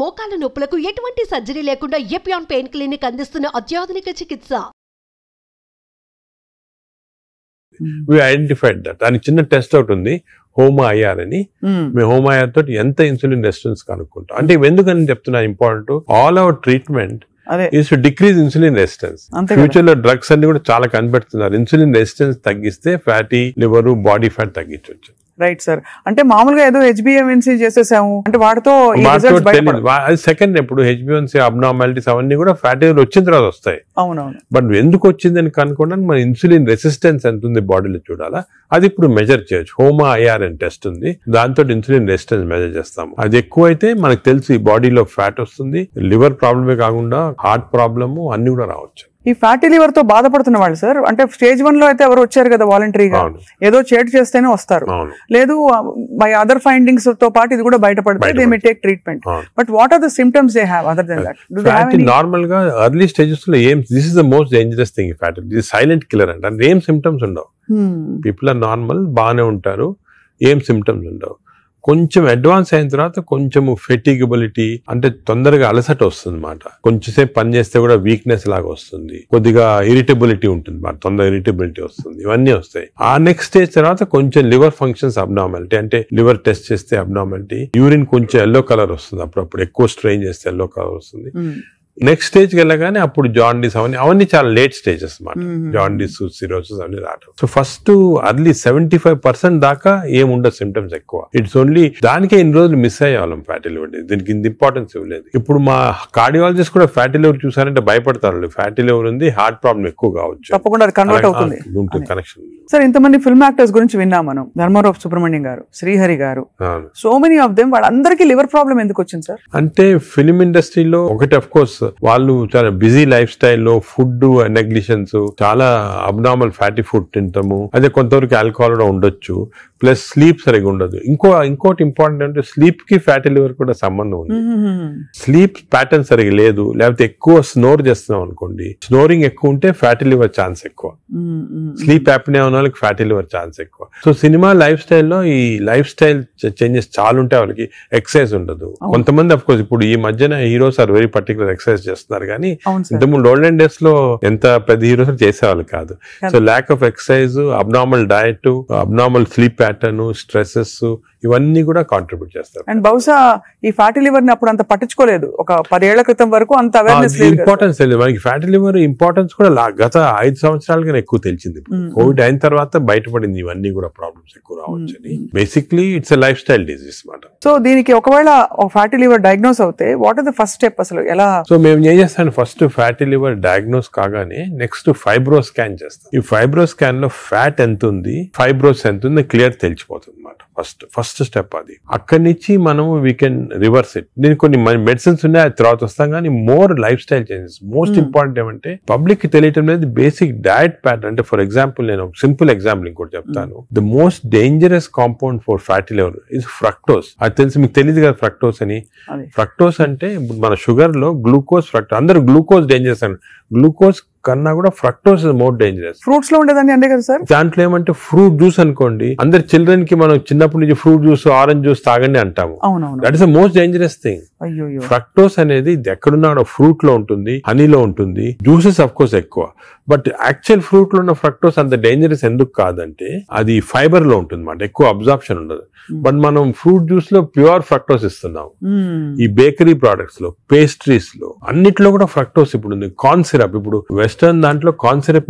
మోకాల నొప్పులకు ఎటువంటి సర్జరీ లేకుండా ఎపియాన్ పెయిన్ క్లినిక్ అందిస్తున్న అత్యాధునిక చికిత్స. We identified that. దానికి చిన్న టెస్ట్ ఒకటి ఉంది, హోమా ఐఆర్ అని. మేము హోమా ఐఆర్ తోటి ఎంత ఇన్సులిన్ రెసిస్టెన్స్ కనుక్కుంటాం. అంటే ఎందుకని చెప్తున్నా important, all our treatment is to decrease insulin resistance. Future లో డ్రగ్స్ అన్ని కూడా చాలా కనిపెడుతున్నారు. ఇన్సులిన్ రెసిస్టెన్స్ తగ్గిస్తే ఫ్యాటీ లివర్, బాడీ ఫ్యాట్ తగ్గించవచ్చు. Right sir. అంటే మామూలుగా ఏదో హెచ్బిఎన్సీ చేసేసాము అంటే వాటితో సెకండ్ ఎప్పుడు హెచ్బిఎన్సీ అబ్నార్మాలిటీస్ అవన్నీ కూడా ఫ్యాటీ లివర్ వచ్చిన తర్వాత వస్తాయి. అవునవును. బట్ ఎందుకు వచ్చిందని కనుక్కోవడానికి మన ఇన్సులిన్ రెసిస్టెన్స్ ఎంత ఉంది బాడీలో చూడాలా. అది ఇప్పుడు మెజర్ చేయొచ్చు. హోమా ఐఆర్ అని టెస్ట్ ఉంది, దాంతో ఇన్సులిన్ రెసిస్టెన్స్ మెజర్ చేస్తాము. అది ఎక్కువ అయితే మనకు తెలిసి బాడీలో ఫ్యాట్ వస్తుంది. లివర్ ప్రాబ్లమే కాకుండా హార్ట్ ప్రాబ్లము అన్ని కూడా రావచ్చు. ఈ ఫ్యాటీ లివర్ తో బాధపడుతున్న వాళ్ళు సార్, అంటే స్టేజ్ 1 లో అయితే ఎవరు వచ్చారు కదా వాలంటరీగా, ఏదో చేటు చేస్తేనే వస్తారు, లేదు బై అదర్ ఫైండింగ్స్ తో పాటు ఇది కూడా బయటపడితే they may take treatment. But what are the symptoms they have other than that? Normal గా ఎర్లీ స్టేజెస్ లో ఏం, this is the most dangerous thing. Fatty ఇది సైలెంట్ కిల్లర్ అంటే ఏం సిమ్టమ్స్ ఉండవు. పీపుల్ ఆర్ నార్మల్, బాగానే ఉంటారు, ఏం సిమ్టమ్స్ ఉండవు. కొంచెం అడ్వాన్స్ అయిన తర్వాత కొంచెము ఫెటిగబిలిటీ అంటే తొందరగా అలసట వస్తుంది అన్నమాట. కొంచెంసేపు పని చేస్తే కూడా వీక్నెస్ లాగా వస్తుంది, కొద్దిగా ఇరిటబిలిటీ ఉంటుంది అన్నమాట, తొందరగా ఇరిటబిలిటీ వస్తుంది, ఇవన్నీ వస్తాయి. ఆ నెక్స్ట్ స్టేజ్ తర్వాత కొంచెం లివర్ ఫంక్షన్స్ అబ్నార్మాలిటీ, అంటే లివర్ టెస్ట్ చేస్తే అబ్నార్మాలిటీ, యూరిన్ కొంచెం ఎల్లో కలర్ వస్తుంది, అప్పుడప్పుడు ఎక్కువ స్ట్రెయిన్ చేస్తే ఎల్లో కలర్ వస్తుంది. నెక్స్ట్ స్టేజ్కి వెళ్ళగానే అప్పుడు జాండీస్ అవన్నీ చాలా లేట్ స్టేజెస్ అన్నమాట. జాండీస్, సిరోసిస్ అవన్నీ రావడం. సో ఫస్ట్ అర్లీ 75% దాకా ఏముండదు సిమ్టమ్స్ ఎక్కువ. ఇట్స్ ఓన్లీ దానికే ఇన్ని రోజులు మిస్ అయ్యేవాళ్ళం ఫ్యాటీ లివర్. దీనికి ఇంత ఇంపార్టెన్స్ ఇవ్వలేదు. ఇప్పుడు మా కార్డియాలజిస్ట్ కూడా ఫ్యాటీ లివర్ చూసారంటే భయపడతారు. ఫ్యాటీ లివర్ ఉంది, హార్ట్ ప్రాబ్లం ఎక్కువ కావచ్చు, తప్పకుండా కన్వర్ట్ అవుతుంది కనెక్షన్. సార్ ఇంతమంది ఫిల్మ్ యాక్టర్స్ గురించి విన్నాం మనం, ధర్మారావు సుబ్రహ్మణ్యం గారు, శ్రీహరి గారు, సో మెనీ ఆఫ్ దెమ్, వాళ్ళందరికీ లివర్ ప్రాబ్లం ఎందుకు వచ్చింది సార్? అంటే ఫిల్మ్ ఇండస్ట్రీలో ఒకటి అఫ్ కోర్స్ వాళ్ళు చాలా బిజీ లైఫ్ స్టైల్లో ఫుడ్ నెగ్లిజెన్స్, చాలా అబ్నార్మల్ ఫ్యాటీ ఫుడ్ తింటాము, అదే కొంతవరకు ఆల్కహాల్ కూడా ఉండొచ్చు, ప్లస్ స్లీప్ సరిగా ఉండదు. ఇంకోటి ఇంపార్టెంట్ అంటే స్లీప్ కి ఫ్యాటీ లివర్ కూడా సంబంధం ఉంది. స్లీప్ ప్యాటర్న్ సరిగా లేదు, లేకపోతే ఎక్కువ స్నోర్ చేస్తున్నాం అనుకోండి, స్నోరింగ్ ఎక్కువ ఉంటే ఫ్యాటీ లివర్ ఛాన్స్ ఎక్కువ. స్లీప్ యాప్నియా ఉన్న వాళ్ళకి ఫ్యాటీ లివర్ ఛాన్స్ ఎక్కువ. సో సినిమా లైఫ్ స్టైల్లో ఈ లైఫ్ స్టైల్ చేంజెస్ చాలా ఉంటాయి. వాళ్ళకి ఎక్సర్సైజ్ ఉండదు. కొంతమంది అఫ్ కోర్స్ ఇప్పుడు ఈ మధ్యన heroes are very particular exercise చేస్తున్నారు, కానీ ఇంతకుముందు ఓల్డెన్ డేస్ లో ఎంత పెద్ద హీరోస్ చేసేవాళ్ళు కాదు. So lack of exercise, abnormal diet, abnormal sleep pattern, stresses, ఇవన్నీ కూడా కాంట్రిబ్యూట్ చేస్తారు. అండ్ బహుశా ఈ ఫ్యాటీ లివర్ ని అప్పుడు అంత పట్టించుకోలేదు, ఒక 10 ఏళ్ల క్రితం వరకు అంత అవేర్నెస్ లేదు, ఇంపార్టెన్స్ తెలియదు మనకి. ఫ్యాటీ లివర్ ఇంపార్టెన్స్ కూడా గత 5 సంవత్సరాలుగా ఎక్కువ తెలిసింది. కోవిడ్ అయిన తర్వాత బయటపడింది ఇవన్నీ కూడా ప్రాబ్లమ్స్ ఎక్కువ రావచ్చు అని. Basically it's a life style disease మాట. సో దీనికి ఒకవేళ ఫ్యాటీ లివర్ డయాగ్నోస్ అవుతే what is the first step అసలు ఎలా? సో మేము ఏం చేస్తాను, ఫస్ట్ ఫ్యాటీ లివర్ డయాగ్నోస్ కాగానే నెక్స్ట్ ఫైబ్రో స్కాన్ చేస్తాం. ఈ ఫైబ్రో స్కాన్ లో ఫ్యాట్ ఎంత ఉంది, ఫైబ్రోస్ ఎంత ఉంది క్లియర్ తెలిసిపోతుంది అన్నమాట. ఫస్ట్ స్టెప్ అది. అక్కడి నుంచి మనము వీ కెన్ రివర్స్ ఇట్. దీనికి కొన్ని మెడిసిన్స్ ఉన్నాయి, అది తర్వాత వస్తాం, కానీ more life style changes. Most important ఏమంటే పబ్లిక్ కి తెలియటం లేదు బేసిక్ డయట్ ప్యాటర్న్. అంటే ఫర్ ఎగ్జాంపుల్ నేను సింపుల్ ఎగ్జాంపుల్ ఇంకోటి చెప్తాను. The most dangerous compound for fatty liver is fructose. అది తెలిసి మీకు తెలియదు కదా ఫ్రక్టోస్ అని. ఫ్రక్టోస్ అంటే మన షుగర్ లో గ్లూకోజ్, ఫ్రక్టోస్. అందరూ గ్లూకోజ్ డేంజరస్ అని, గ్లూకోజ్ కన్నా కూడా fructose is more dangerous. Fruits లో ఉండేదాన్ని అంతే కదా సార్. దాంట్లో ఏమంటే ఫ్రూట్ జ్యూస్ అనుకోండి, అందరు చిల్డ్రన్ కి మనం చిన్నప్పటి నుంచి ఫ్రూట్ జ్యూస్, ఆరెంజ్ జ్యూస్ తాగండి అంటాము. That is the most dangerous thing. Fructose అనేది ఎక్కడున్నా ఫ్రూట్ లో ఉంటుంది, హనీలో ఉంటుంది, జ్యూసెస్ అఫ్ కోర్స్ ఎక్కువ. బట్ యాక్చువల్ ఫ్రూట్ లో ఉన్న ఫ్రక్టోస్ అంత డేంజరస్ ఎందుకు కాదంటే అది ఫైబర్ లో ఉంటుంది అన్నమాట, ఎక్కువ అబ్జార్ప్షన్ ఉండదు. బట్ మనం ఫ్రూట్ జ్యూస్ లో ప్యూర్ ఫ్రక్టోస్ ఇస్తున్నాం. ఈ బేకరీ ప్రొడక్ట్స్ లో, పేస్ట్రీస్ లో, అన్నిట్లో కూడా ఫ్రక్టోస్ ఇప్పుడు ఉంది. కార్న్ సిరప్, ఇప్పుడు వెస్టర్న్ దాంట్లో corn syrup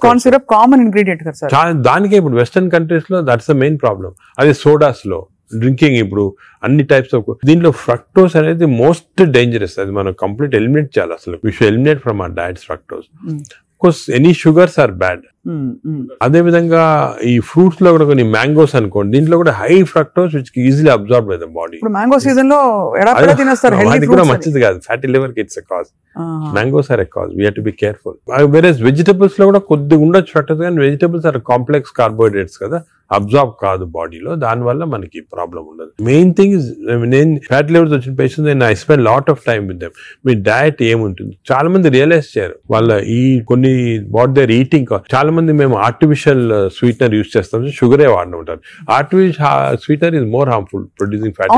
corn syrup common ingredient కదా సార్. దానికే ఇప్పుడు వెస్టర్న్ కంట్రీస్ లో దట్స్ ద మెయిన్ ప్రాబ్లం. అదే సోడాస్ లో, డ్రింకింగ్, ఇప్పుడు అన్ని టైప్స్ ఆఫ్, దీంట్లో ఫ్రక్టోస్ అనేది మోస్ట్ డేంజరస్. అది మనం కంప్లీట్ ఎలిమినేట్ చేయాలి అసలు. We should eliminate from our diets fructose. Course any sugars are bad. అదే విధంగా ఈ ఫ్రూట్స్ లో కూడా కొన్ని మ్యాంగోస్ అనుకోండి, దీంట్లో కూడా high fructose which easily absorb by the body. Mango season లో అది కూడా మంచిది కాదు. ఫ్యాటీ లివర్ కి it's a cause. Mangoes are a cause. We have to be careful. వేరేస్ వెజిటబుల్స్ లో కూడా కొద్దిగా ఉండొచ్చు ఫ్రక్టోస్, కానీ వెజిటబుల్స్ ఆర్ కాంప్లెక్స్ కార్బోహైడ్రేట్స్ కదా, అబ్జార్బ్ కాదు బాడీలో, దాని వల్ల మనకి ప్రాబ్లం ఉండదు. మెయిన్ థింగ్ ఇస్, నేను ఫ్యాటీ లివర్స్ వచ్చిన పేషెంట్స్ నేను I spend lot of time with them. Me diet ఏముంటుంది, చాలా మంది రియలైజ్ చేయరు వాళ్ళ ఈ కొన్ని వాట్ దేర్ ఈటింగ్. చాలా మంది మేము ఆర్టిఫిషియల్ స్వీట్నర్ యూజ్ చేస్తాం, షుగరే వాడిన ఉంటారు. Artificial sweetener is more harmful producing fatty.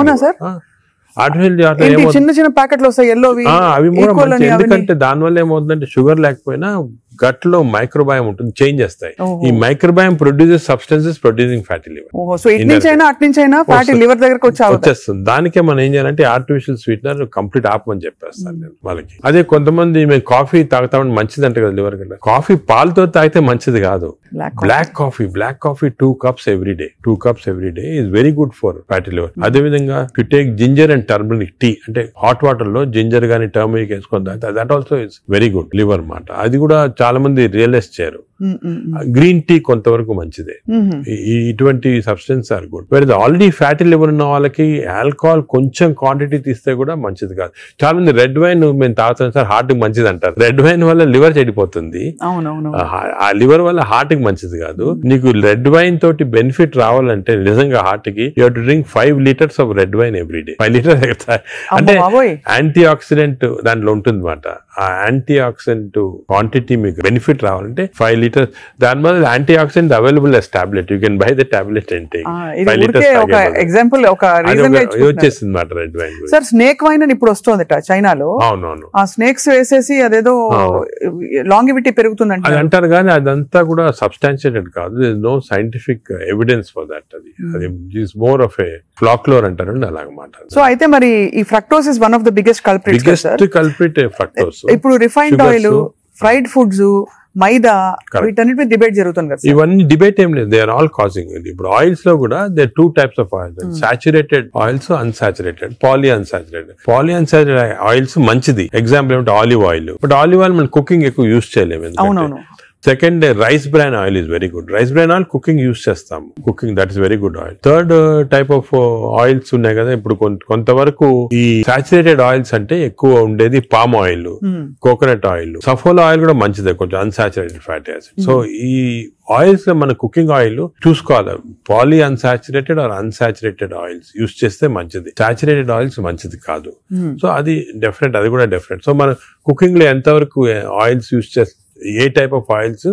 Artificial chocolate ఏంటి ఏమవుతుంది, చిన్న చిన్న ప్యాకెట్లు వస్తాయి ఎల్లోవి, అవి కూడా ఈక్వల్ మంచి, అని అవన్నీ. ఎందుకంటే దానివల్ల ఏమవుతుందంటే షుగర్ లేకపోయినా గట్ లో మైక్రోబయామ్ ఉంటుంది, చేంజ్ చేస్తాయి. ఓహో. ఈ microbiome produces substances producing fatty liver. ఓహో, సో ఇటు నుంచి అయినా అటు నుంచి అయినా ఫ్యాటీ లివర్ దగ్గరకు వచ్చేస్తుంది. దానికే మనం ఏం చేయాలంటే ఆర్టిఫిషియల్ స్వీట్నర్ కంప్లీట్ ఆపమని చెప్పేస్తాను నేను వాళ్ళకి. అదే కొంతమంది మేము కాఫీ తాగుతామని మంచిది అంటే కదా లివర్ కంటే, కాఫీ పాలతో తాగితే మంచిది కాదు. Black coffee 2 cups every day. 2 cups every day is very good for fatty liver. అదే విధంగా you take ginger and turmeric tea, అంటే హాట్ వాటర్ లో జింజర్ గానీ టర్మరిక్ వేసుకొని తాగితే that also is very good liver మాట. అది కూడా చాలా మంది రియలైజ్ చేయరు. గ్రీన్ టీ కొంతవరకు మంచిదే. ఇటువంటి సబ్స్టెన్స్ ఆర్ గుడ్. వేరే ఆల్రెడీ ఫ్యాటీ లివర్ ఉన్న వాళ్ళకి ఆల్కహాల్ కొంచెం క్వాంటిటీ తీస్తే కూడా మంచిది కాదు. చాలా మంది రెడ్ వైన్ మేము తాగుతాం సార్ హార్ట్ కి మంచిది అంటారు. రెడ్ వైన్ వల్ల లివర్ చెడిపోతుంది, ఆ లివర్ వల్ల హార్ట్ కి మంచిది కాదు. నీకు రెడ్ వైన్ తోటి బెనిఫిట్ రావాలంటే నిజంగా హార్ట్ కి you have to drink 5 liters of red wine every day. 5 liters అంటే యాంటీ ఆక్సిడెంట్ దాంట్లో ఉంటుంది అన్నమాట. ఆ యాంటీ ఆక్సిడెంట్ క్వాంటిటీ మీకు బెనిఫిట్ రావాలంటే 5 liters. దానివల్ల anti oxidant available as tablet. You can buy the tablet and take 5 liters. ఒక example, ఒక రీజన్ వచ్చేసింది మాట red wine. Sir snake wine అని ఇప్పుడు వస్తుంది చైనాలో. అవునవును, ఆ స్నేక్స్ వేసేసి అదేదో లాంగివిటీ పెరుగుతుందంట అది అంటారు, కానీ అదంతా కూడా సబ్స్టాన్షియేటెడ్ కాదు. No scientific evidence for that. అది is more of a folklore అంటారు అలాగమాట. సో అయితే మరి ఈ fructose is one of the biggest culprit fructose. ఇప్పుడు refined oil, fried foods, maida, వీటన్నిటి డిబేట్ జరుగుతుంది కదా. ఇవన్నీ డిబేట్ ఏం లేదు, దే ఆర్ ఆల్ కాజింగ్. ఇప్పుడు ఆయిల్స్ లో కూడా they 2 types of oils, saturated oils, unsaturated, poly unsaturated oils మంచిది. ఎగ్జాంపుల్ ఏమంటే olive oil. But olive oil మనం కుకింగ్ ఎక్కువ యూజ్ చేయలేము. అవునవును. Second, rice bran oil is very good. Rice bran oil cooking use చేస్తాము, cooking that is very good oil. Third type of oils ఉన్నాయి కదా ఇప్పుడు కొంతవరకు. ఈ సాచురేటెడ్ ఆయిల్స్ అంటే ఎక్కువ ఉండేది palm oil, coconut oil, Saffola oil కూడా మంచిదే, కొంచెం అన్సాచురేటెడ్ ఫ్యాటీ యాసిడ్. సో ఈ ఆయిల్స్ లో మన కుకింగ్ ఆయిల్ చూసుకోవాలి, poly unsaturated or unsaturated oils use చేస్తే మంచిది. సాచురేటెడ్ ఆయిల్స్ మంచిది కాదు. సో అది డిఫరెంట్, అది కూడా డిఫరెంట్. సో మన కుకింగ్ లో ఎంతవరకు ఆయిల్స్ యూజ్ చేస్తే, ఏ టైప్ ఆఫ్ ఆయిల్స్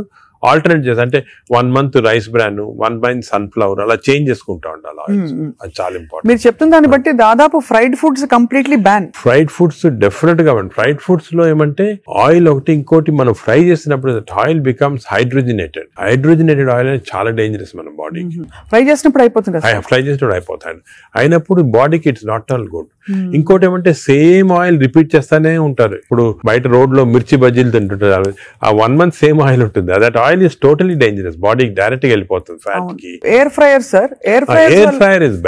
ఆల్టర్నేట్ చేసి, అంటే 1 month rice bran, 1 month sunflower, అలా చేంజ్ చేసుకుంటా ఉండాలి ఆయిల్స్. అది చాలా ఇంపార్టెంట్. మీరు చెప్తున్న దాన్ని బట్టి దాదాపు fried foods completely ban. Fried foods definite గా బ్యాన్. ఫ్రైడ్ ఫుడ్స్ లో ఏమంటే ఆయిల్ ఒకటి, ఇంకోటి మనం ఫ్రై చేసినప్పుడు oil becomes hydrogenated. Hydrogenated oil అనేది చాలా డేంజరస్ మన బాడీకి. ఫ్రై చేసినప్పుడు అయిపోతుంది, ఫ్రై చేసినప్పుడు అయిపోతాయి. అయినప్పుడు బాడీకి ఇట్స్ నాట్ ఆల్ గుడ్. ఇంకోటి ఏమంటే సేమ్ ఆయిల్ రిపీట్ చేస్తానే ఉంటారు. ఇప్పుడు బయట రోడ్ లో మిర్చి బజ్జీలు తింటుంటారు, ఆ 1 month సేమ్ ఆయిల్ ఉంటుంది. That oil is totally dangerous, బాడీకి డైరెక్ట్ గా వెళ్ళిపోతుంది ఫ్యాట్ కి. Air fryer sir, air fryer is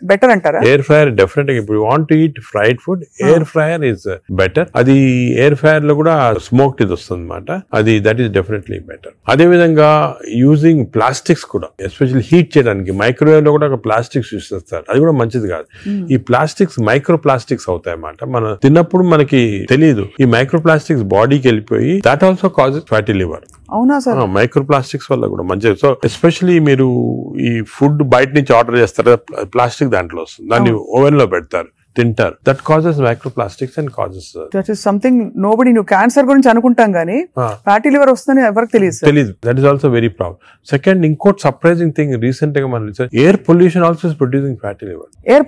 better అంటారా? ఎయిర్ ఫ్రైయర్ డెఫినెట్ గా, ఇప్పుడు want to eat fried food, air fryer is better. అది ఎయిర్ ఫ్రైయర్ లో కూడా స్మోక్డ్ ఇది వస్తుంది అనమాట, అది దట్ ఈస్ డెఫినెట్లీ బెటర్. అదే విధంగా యూజింగ్ ప్లాస్టిక్స్ కూడా, ఎస్పెషల్లీ హీట్ చేయడానికి మైక్రోవేవ్ లో కూడా ఒక ప్లాస్టిక్స్ యూజ్ చేస్తారు, అది కూడా మంచిది కాదు. ఈ ప్లాస్టిక్స్ మైక్రో ప్లాస్టిక్స్ అవుతాయి అన్నమాట. మనం తిన్నప్పుడు మనకి తెలియదు, ఈ మైక్రో ప్లాస్టిక్స్ బాడీకి వెళ్ళిపోయి that also causes fatty liver. అవునా సార్? మైక్రో ప్లాస్టిక్స్ వల్ల కూడా మంచిది. సో ఎస్పెషల్లీ మీరు ఈ ఫుడ్ బయట నుంచి ఆర్డర్ చేస్తారు, ప్లాస్టిక్ దాంట్లో వస్తుంది, దాన్ని ఓవెన్ లో పెడతారు, తింటారు. That causes microplastics and causes that is something nobody. నువ్వు క్యాన్సర్ గురించి అనుకుంటాం కానీ ఫ్యాటీ లివర్ వస్తుందని ఎవరికి తెలియదు. That is also very problem. Second, ఇంకోటి సర్ప్రైజింగ్ థింగ్, రీసెంట్ గా మనం air pollution also is producing fatty liver. Air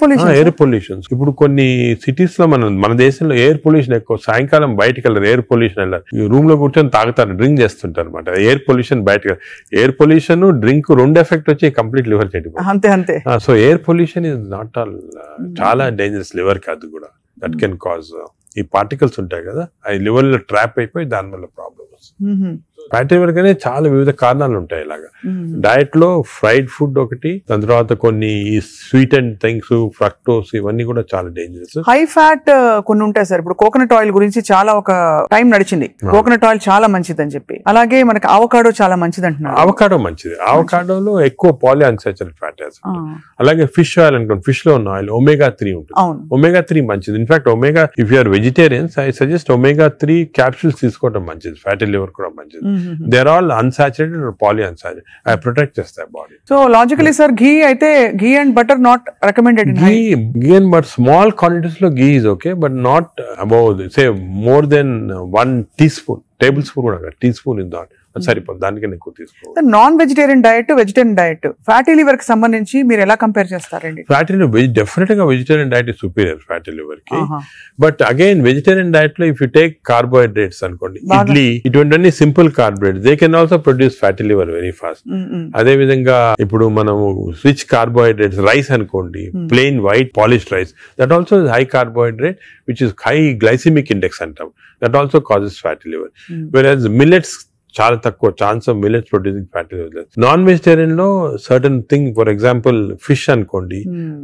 pollution ఇప్పుడు కొన్ని సిటీస్ లో మన దేశంలో ఎయిర్ పొల్యూషన్ ఎక్కువ. సాయంకాలం బయటకు వెళ్ళారు, ఎయిర్ పొల్యూషన్ వెళ్ళారు, రూమ్ లో కూర్చొని తాగుతారు, డ్రింక్ చేస్తుంటారు అనమాట. ఎయిర్ పొల్యూషన్ బయటకు, ఎయిర్ పొల్యూషన్ డ్రింక్ 2 ఎఫెక్ట్ వచ్చి కంప్లీట్ లివర్ చెడిపోతుంది. అంతే. So air pollution is not all, చాలా డేంజరస్ లివర్ కి. అది కూడా దట్ కెన్ కాజ్, ఈ పార్టికల్స్ ఉంటాయి కదా, అవి లివర్ లో ట్రాప్ అయిపోయి దానివల్ల ప్రాబ్లమ్ వస్తుంది. ఫ్యాటీ లివర్ కనే చాలా వివిధ కారణాలు ఉంటాయి. ఇలాగా డయట్ లో ఫ్రైడ్ ఫుడ్ ఒకటి, దాని తర్వాత కొన్ని స్వీట్ అండ్ థింగ్స్, ఫ్రక్టోస్, ఇవన్నీ కూడా చాలా డేంజరస్. హై ఫ్యాట్ కొన్ని ఉంటాయి సార్. ఇప్పుడు కోకోనట్ ఆయిల్ గురించి చాలా ఒక టైం నడిచింది, కోకోనట్ ఆయిల్ చాలా మంచిది అని చెప్పి. అలాగే మనకి అవకాడో చాలా మంచిది అంటున్నారు. అవకాడో మంచిది, అవకాడోలో ఎక్కువ పాలీ అన్సాచురేటెడ్ ఫ్యాటీ యాసిడ్. అలాగే ఫిష్ ఆయిల్ అనుకోండి, ఫిష్ లో ఉన్న ఆయిల్ omega 3 ఉంటుంది. omega 3 మంచిది. In fact omega, if you are vegetarians, I suggest omega 3 capsules తీసుకోవడం మంచిది. ఫ్యాటీ లివర్ కూడా మంచిది. They are all unsaturated or poly unsaturated, అవి ప్రొటెక్ట్ చేస్తాయి body. So logically sir, ghee అయితే ghee and butter not recommended. Ghee and but small quantities లో ghee is okay, but not above say more than 1 teaspoon, table spoon కూడా tea spoon is not, సరిపోదు, దానికన్నా ఎక్కువ తీసుకోవాలి. Non vegetarian diet, vegetarian diet, fatty liver కి సంబంధించి మీరు ఎలా కంపేర్ చేస్తారండి? ఫ్యాటీ లివర్ డెఫినెట్ గా vegetarian diet is superior fatty liver కి. బట్ అగైన్ వెజిటేరియన్ డైట్ లో ఇఫ్ యూ టేక్ కార్బోహైడ్రేట్స్ అనుకోండి, ఇడ్లీ ఇటువంటి simple carbohydrates, they can also produce fatty liver very fast. అదే విధంగా ఇప్పుడు మనము రిచ్ కార్బోహైడ్రేట్స్, రైస్ అనుకోండి, plain white polished rice, that also high carbohydrate which is high glycemic index అంటాం, that also causes fatty liver. Whereas millets చాలా తక్కువ chance of millets producing fatty liver. Non vegetarian లో certain thing, for example fish అనుకోండి,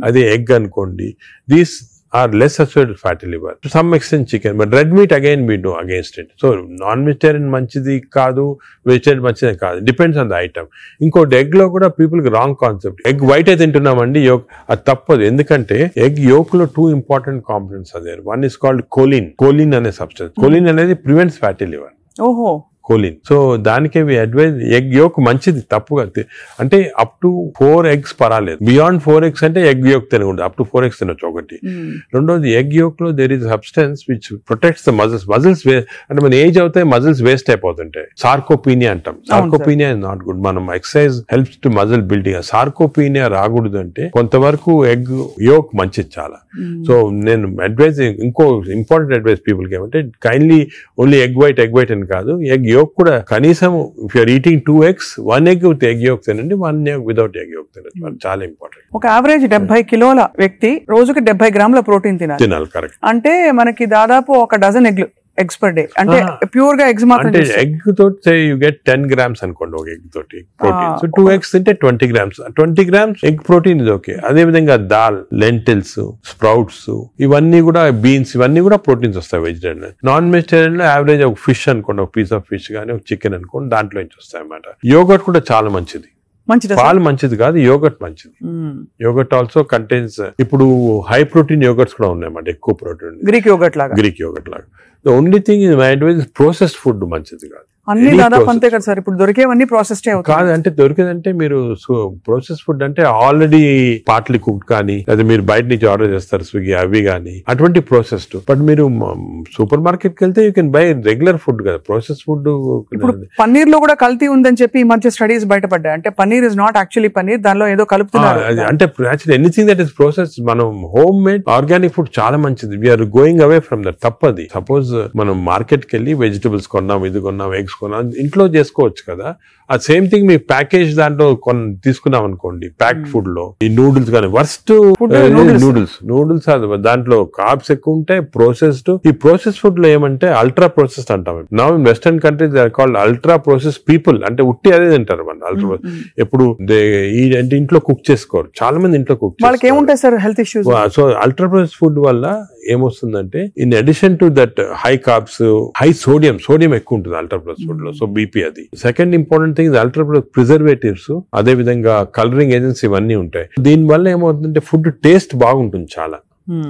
అదే egg అనుకోండి, these are less associated with fatty liver. To some extent chicken, but red meat again we know against it. So non-vegetarian manchidi kaadu, vegetarian manchidi kaadu. Depends on the item. Inkoti egg lo kuda people ki wrong concept. Egg white ayi tintunnamandi, yolk adi tappadu. Endukante egg yolk lo two important components are there. One is called choline. Choline ane substance. Choline anedi prevents fatty liver. ఓహో, choline. So దానికే advise egg yolk మంచిది, తప్పుగా అంటే up to 4 eggs పర్వాలేదు. Beyond 4 eggs అంటే egg yolk తినకూడదు, up to 4 eggs తినొచ్చు ఒకటి. రెండోది ఎగ్ యోక్ లో there is substance which protects the muscles. Muscles అంటే మన ఏజ్ అవుతాయి, మజిల్స్ వేస్ట్ అయిపోతుంటాయి. సార్కోపీనియా అంటాం. Sarcopenia is not good. మనం exercise helps to muscle building. Sarcopenia రాకూడదు అంటే కొంతవరకు ఎగ్ యోక్ మంచిది చాలా. సో నేను అడ్వైజ్, ఇంకో ఇంపార్టెంట్ అడ్వైజ్ పీపుల్ కి ఏమంటే కైండ్లీ ఓన్లీ ఎగ్ వైట్ అని కాదు, ఎగ్ యోక్ కూడా కనీసం if you are eating 2 eggs, 1 egg with egg yolk తినండి, 1 egg వితౌట్ ఎగ్ యోక్ తినండి. చాలా ఇంపార్టెంట్. ఒక యావరేజ్ 70 కిలోల వ్యక్తి రోజుకి 70 గ్రాముల ప్రోటీన్ తినాలి. కరెక్ట్. అంటే మనకి దాదాపు ఒక డజన్ ఎగ్స్ పర్ డే. అంటే ప్యూర్ గా ఎగ్స్ మాత్రం. ఎగ్ తోటి యూ గెట్ 10 grams అనుకోండి ఒక ఎగ్ తోటి ప్రోటీన్. సో 2 eggs తింటే 20 grams. 20 grams ఎగ్ ప్రోటీన్ ఇది ఓకే. అదే విధంగా దాల్, లెంటిల్స్, స్ప్రౌట్స్, ఇవన్నీ కూడా బీన్స్, ఇవన్నీ కూడా ప్రోటీన్స్ వస్తాయి వెజిటేరియన్. నాన్ వెజిటేరియన్ లో యావరేజ్ ఒక ఫిష్ అనుకోండి, ఒక పీస్ ఆఫ్ ఫిష్ కానీ ఒక చికెన్ అనుకోండి, దాంట్లో నుంచి వస్తాయి అన్నమాట. యోగర్ట్ కూడా చాలా మంచిది. పాలు మంచిది కాదు, యోగర్ట్ మంచిది. యోగర్ట్ ఆల్సో కంటైన్స్, ఇప్పుడు హై ప్రోటీన్ యోగర్ట్స్ కూడా ఉన్నాయన్నమాట, ఎక్కువ ప్రోటీన్. గ్రీక్ యోగర్ట్ లాగా. The only thing is my advice is processed food మంచిది కాదు. అన్ని దాదాపు అంతే కదా సార్, ఇప్పుడు దొరికేవన్నీ ప్రాసెస్డ్ కాదు. అంటే దొరికేదంటే మీరు ప్రాసెస్ ఫుడ్ అంటే ఆల్రెడీ పార్ట్లీ కుక్డ్ కానీ, లేదా మీరు బయట నుంచి ఆర్డర్ చేస్తారు స్విగ్గీ అవి కానీ, అటువంటి ప్రాసెస్డ్. బట్ మీరు సూపర్ మార్కెట్ కి వెళ్తే you can buy regular food కదా, ప్రాసెస్ ఫుడ్. ఇప్పుడు పన్నీర్ లో కూడా కల్తీ ఉందని చెప్పి ఈ మధ్య స్టడీస్ బయటపడ్డాయి. అంటే paneer is not actually paneer, దానిలో ఏదో కలుపుతున్నారు. అంటే actually anything that is process, మనం హోమ్ మేడ్ ఆర్గానిక్ ఫుడ్ చాలా మంచిది. We are going away from that. తప్పది. సపోజ్ మనం మార్కెట్ కి వెళ్ళి వెజిటబుల్స్ కొన్నాం, ఇది కొన్నాం, ఎగ్స్ కొన్నాం, ఇంట్లో చేసుకోవచ్చు కదా. ఆ సేమ్ థింగ్ మీ ప్యాకేజ్ దాంట్లో తీసుకున్నాం అనుకోండి, ప్యాక్డ్ ఫుడ్ లో ఈ నూడిల్స్ కానీ, వర్స్ట్ నూడిల్స్ దాంట్లో కార్బ్స్ ఎక్కువ ఉంటాయి, ప్రాసెస్డ్. ఈ ప్రాసెస్ ఫుడ్ లో ఏమంటే అల్ట్రా ప్రాసెస్డ్ అంటాం. Now in western countries they are called ultra process people. అంటే ఉట్టి అదే తింటారు మన అల్ట్రా. ఎప్పుడు అంటే ఇంట్లో కుక్ చేసుకోరు చాలా మంది, ఇంట్లో కుక్ చేసుకోరు. సో అల్ట్రా ప్రాసెస్ ఫుడ్ వల్ల ఏమొస్తుందంటే, in addition to that high carbs, high sodium ఎక్కువ ఉంటుంది అల్ట్రా ప్రాసెస్ ఫుడ్ లో. సో బీపీ అది. Second important thing ultra preservatives, అదే విధంగా కలరింగ్ ఏజెంట్స్ ఇవన్నీ ఉంటాయి. దీని వల్ల ఏమవుతుందంటే ఫుడ్ టేస్ట్ బాగుంటుంది చాలా.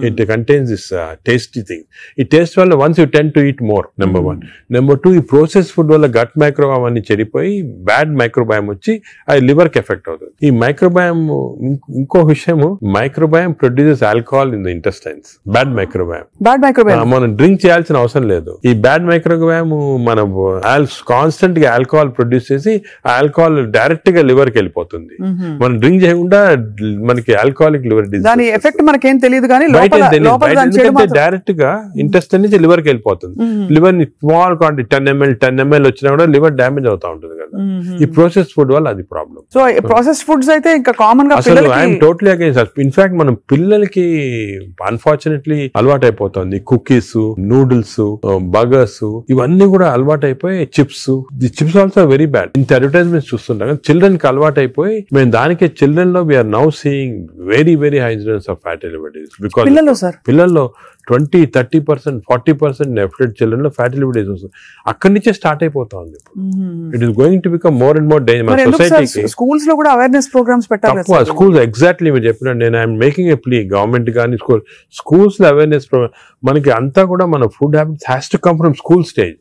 It contains this tasty thing. ఈ టేస్ట్ వల్ల once you tend to eat more, number 1. Number 2, ఈ ప్రాసెస్ ఫుడ్ వల్ల గట్ మైక్రోబయామ్ అన్ని చెడిపోయి బ్యాడ్ మైక్రోబయామ్ వచ్చి అది లివర్ కి ఎఫెక్ట్ అవుతుంది. ఈ మైక్రోబయామ్, ఇంకో విషయము, microbiome produces alcohol in the intestines. Bad microbiome మనం డ్రింక్ చేయాల్సిన అవసరం లేదు. ఈ బ్యాడ్ మైక్రోబయామ్ మనం కాన్స్టెంట్ గా ఆల్కహాల్ ప్రొడ్యూస్ చేసి ఆ ఆల్కహాల్ డైరెక్ట్ గా లివర్ కి వెళ్ళిపోతుంది. మనం డ్రింక్ చేయకుండా మనకి ఆల్కహాలిక్ లివర్ డిసీజ్, దాని ఎఫెక్ట్ మనకేం తెలియదు కానీ డైరెక్ట్ గా ఇంటెస్టైన్ నుంచి లివర్ కి వెళ్ళిపోతుంది. లివర్ ని స్మాల్ క్వాంటిటీ 10 ml వచ్చినా కూడా లివర్ డ్యామేజ్ అవుతా ఉంటుంది కదా. ఈ ప్రాసెస్ ఫుడ్ వల్ల అది ప్రాబ్లం. సో ప్రాసెస్ ఫుడ్స్ అయితే ఇంకా కామన్ గా ఐఎమ్ టోటలీ అగైన్స్. ఇన్ఫాక్ట్ మనం పిల్లలకి అన్ఫార్చునేట్లీ అలవాటు అయిపోతుంది. కుకీస్, నూడిల్స్, బర్గర్స్ ఇవన్నీ కూడా అలవాటు అయిపోయి, చిప్స్ ఆల్సో వెరీ బ్యాడ్. ఇంత అడ్వర్టైజ్మెంట్స్ చూస్తుంటాం. చిల్డ్రన్ కి అలవాటు అయిపోయి మేము దానికి చిల్డ్రన్ లో we are now seeing very high incidence of fatty liver disease. పిల్లల్లో 20-30%, 40% నెఫ్లెట్ చిల్డ్రన్ లో ఫ్యాటీ లివర్ డిసీజ్ వస్తుంది. అక్కడి నుంచే స్టార్ట్ అయిపోతా ఉంది. It is going to become more and more danger. సొసైటీకి స్కూల్స్ లో కూడా అవేర్నెస్ ప్రోగ్రామ్స్ పెట్టాలి. స్కూల్స్ ఎగ్జాక్ట్లీ మీరు చెప్పిన, నేను I'm making a plea, government కానీ స్కూల్స్ లో అవేర్నెస్ ప్రోగ్రామ్. మనకి అంతా కూడా మన food habits has to come from school stage.